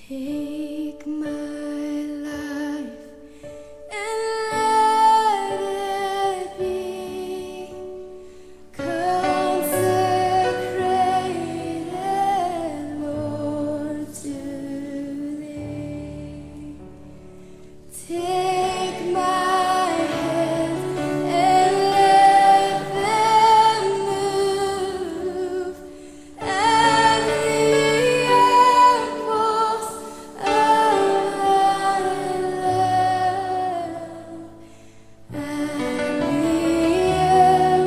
Take my life and let it be consecrated, Lord, to Thee. Take my hands and let them move, and the apples of Thy love, and the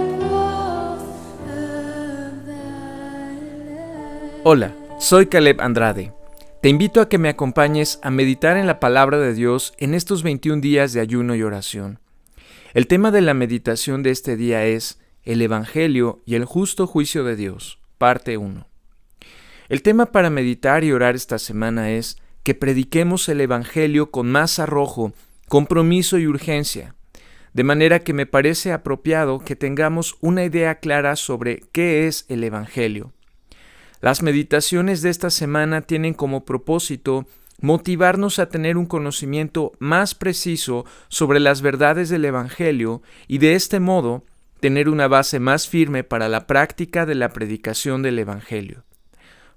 apples of Thy love. Hola, soy Caleb Andrade. Te invito a que me acompañes a meditar en la palabra de Dios en estos 21 días de ayuno y oración. El tema de la meditación de este día es el Evangelio y el justo juicio de Dios, parte 1. El tema para meditar y orar esta semana es que prediquemos el Evangelio con más arrojo, compromiso y urgencia, de manera que me parece apropiado que tengamos una idea clara sobre qué es el Evangelio. Las meditaciones de esta semana tienen como propósito motivarnos a tener un conocimiento más preciso sobre las verdades del Evangelio y de este modo tener una base más firme para la práctica de la predicación del Evangelio.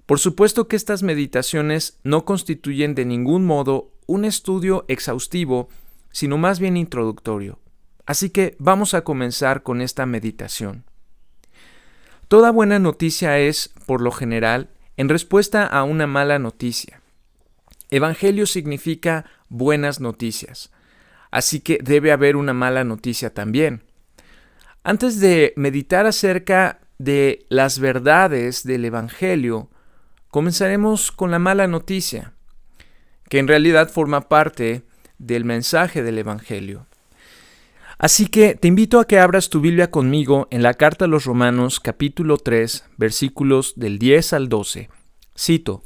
Por supuesto que estas meditaciones no constituyen de ningún modo un estudio exhaustivo, sino más bien introductorio. Así que vamos a comenzar con esta meditación. Toda buena noticia es, por lo general, en respuesta a una mala noticia. Evangelio significa buenas noticias, así que debe haber una mala noticia también. Antes de meditar acerca de las verdades del Evangelio, comenzaremos con la mala noticia, que en realidad forma parte del mensaje del Evangelio. Así que te invito a que abras tu Biblia conmigo en la carta a los Romanos capítulo 3, versículos del 10 al 12. Cito: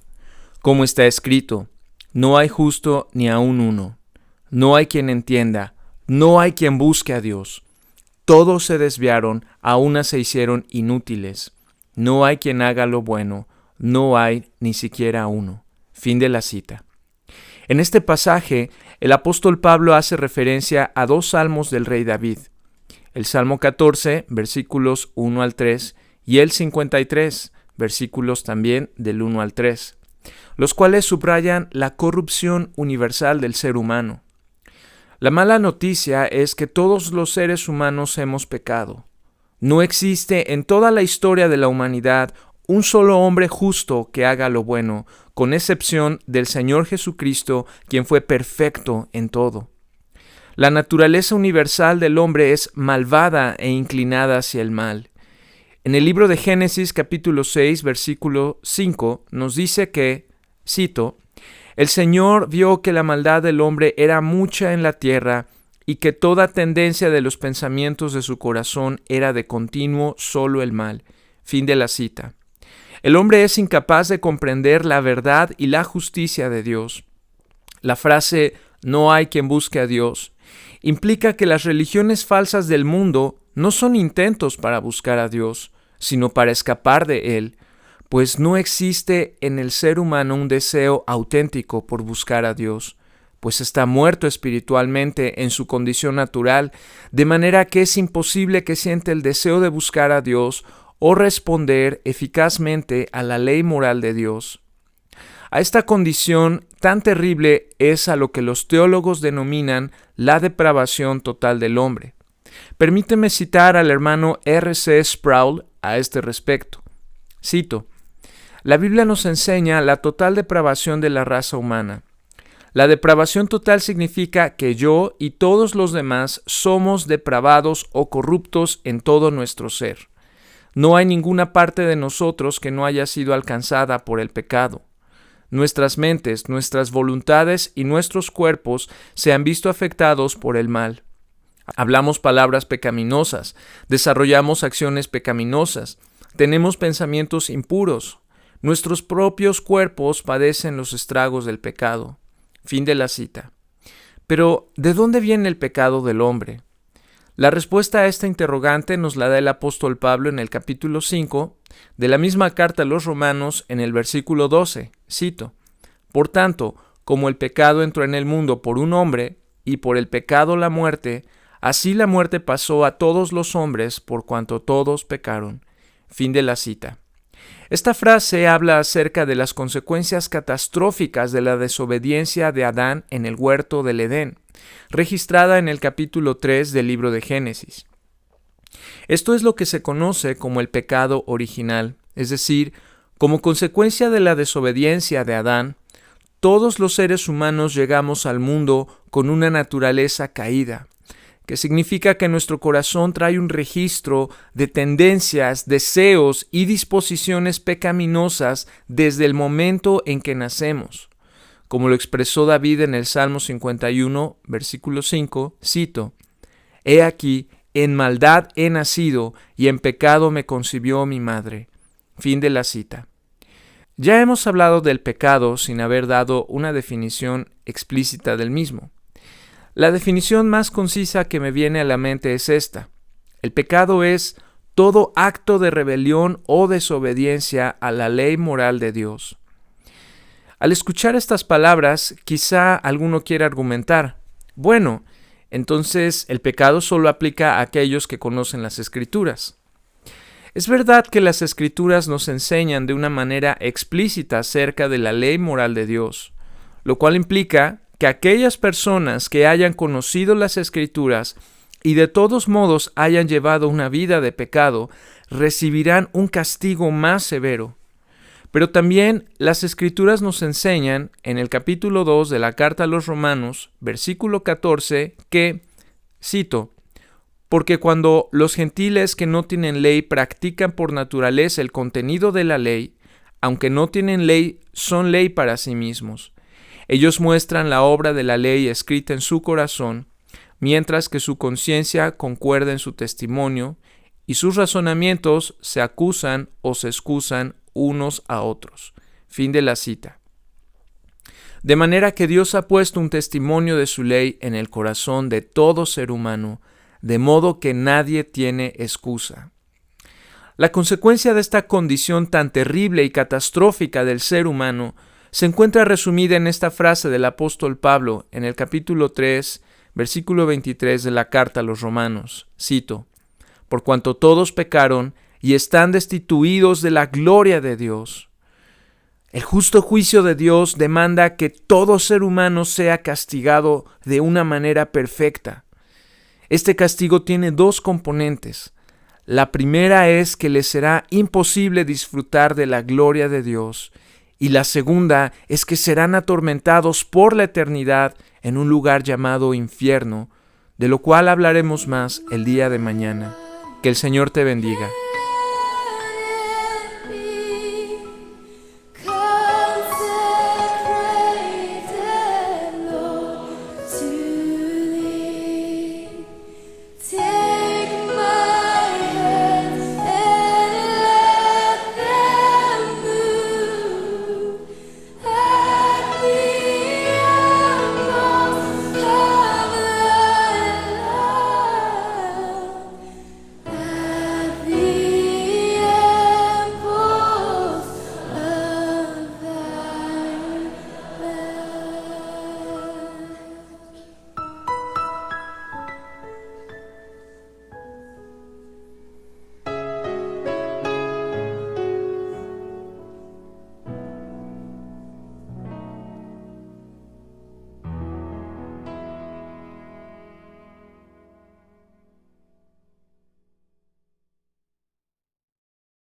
como está escrito, no hay justo ni aun uno, no hay quien entienda, no hay quien busque a Dios. Todos se desviaron, a una se hicieron inútiles. No hay quien haga lo bueno, no hay ni siquiera uno. Fin de la cita. En este pasaje, el apóstol Pablo hace referencia a dos salmos del rey David, el Salmo 14, versículos 1 al 3, y el 53, versículos también del 1 al 3, los cuales subrayan la corrupción universal del ser humano. La mala noticia es que todos los seres humanos hemos pecado. No existe en toda la historia de la humanidad un solo hombre justo que haga lo bueno, con excepción del Señor Jesucristo, quien fue perfecto en todo. La naturaleza universal del hombre es malvada e inclinada hacia el mal. En el libro de Génesis capítulo 6, versículo 5, nos dice que, cito, el Señor vio que la maldad del hombre era mucha en la tierra y que toda tendencia de los pensamientos de su corazón era de continuo solo el mal. Fin de la cita. El hombre es incapaz de comprender la verdad y la justicia de Dios. La frase «no hay quien busque a Dios» implica que las religiones falsas del mundo no son intentos para buscar a Dios, sino para escapar de Él, pues no existe en el ser humano un deseo auténtico por buscar a Dios, pues está muerto espiritualmente en su condición natural, de manera que es imposible que siente el deseo de buscar a Dios o responder eficazmente a la ley moral de Dios. A esta condición tan terrible es a lo que los teólogos denominan la depravación total del hombre. Permíteme citar al hermano R.C. Sproul a este respecto. Cito: la Biblia nos enseña la total depravación de la raza humana. La depravación total significa que yo y todos los demás somos depravados o corruptos en todo nuestro ser. No hay ninguna parte de nosotros que no haya sido alcanzada por el pecado. Nuestras mentes, nuestras voluntades y nuestros cuerpos se han visto afectados por el mal. Hablamos palabras pecaminosas, desarrollamos acciones pecaminosas, tenemos pensamientos impuros. Nuestros propios cuerpos padecen los estragos del pecado. Fin de la cita. Pero, ¿de dónde viene el pecado del hombre? La respuesta a esta interrogante nos la da el apóstol Pablo en el capítulo 5 de la misma carta a los Romanos en el versículo 12. Cito: Por tanto, como el pecado entró en el mundo por un hombre, y por el pecado la muerte, así la muerte pasó a todos los hombres por cuanto todos pecaron. Fin de la cita. Esta frase habla acerca de las consecuencias catastróficas de la desobediencia de Adán en el huerto del Edén, registrada en el capítulo 3 del libro de Génesis. Esto es lo que se conoce como el pecado original, es decir, como consecuencia de la desobediencia de Adán, todos los seres humanos llegamos al mundo con una naturaleza caída, que significa que nuestro corazón trae un registro de tendencias, deseos y disposiciones pecaminosas desde el momento en que nacemos. Como lo expresó David en el Salmo 51, versículo 5, cito: «He aquí, en maldad he nacido, y en pecado me concibió mi madre». Fin de la cita. Ya hemos hablado del pecado sin haber dado una definición explícita del mismo. La definición más concisa que me viene a la mente es esta: el pecado es todo acto de rebelión o desobediencia a la ley moral de Dios. Al escuchar estas palabras, quizá alguno quiera argumentar: bueno, entonces el pecado solo aplica a aquellos que conocen las Escrituras. Es verdad que las Escrituras nos enseñan de una manera explícita acerca de la ley moral de Dios, lo cual implica que aquellas personas que hayan conocido las Escrituras y de todos modos hayan llevado una vida de pecado, recibirán un castigo más severo. Pero también las Escrituras nos enseñan en el capítulo 2 de la carta a los Romanos, versículo 14, que, cito: «Porque cuando los gentiles que no tienen ley practican por naturaleza el contenido de la ley, aunque no tienen ley, son ley para sí mismos. Ellos muestran la obra de la ley escrita en su corazón, mientras que su conciencia concuerda en su testimonio, y sus razonamientos se acusan o se excusan unos a otros». Fin de la cita. De manera que Dios ha puesto un testimonio de su ley en el corazón de todo ser humano, de modo que nadie tiene excusa. La consecuencia de esta condición tan terrible y catastrófica del ser humano se encuentra resumida en esta frase del apóstol Pablo en el capítulo 3, versículo 23 de la carta a los Romanos. Cito: «Por cuanto todos pecaron y están destituidos de la gloria de Dios». El justo juicio de Dios demanda que todo ser humano sea castigado de una manera perfecta. Este castigo tiene dos componentes. La primera es que les será imposible disfrutar de la gloria de Dios, y la segunda es que serán atormentados por la eternidad en un lugar llamado infierno, de lo cual hablaremos más el día de mañana. Que el Señor te bendiga.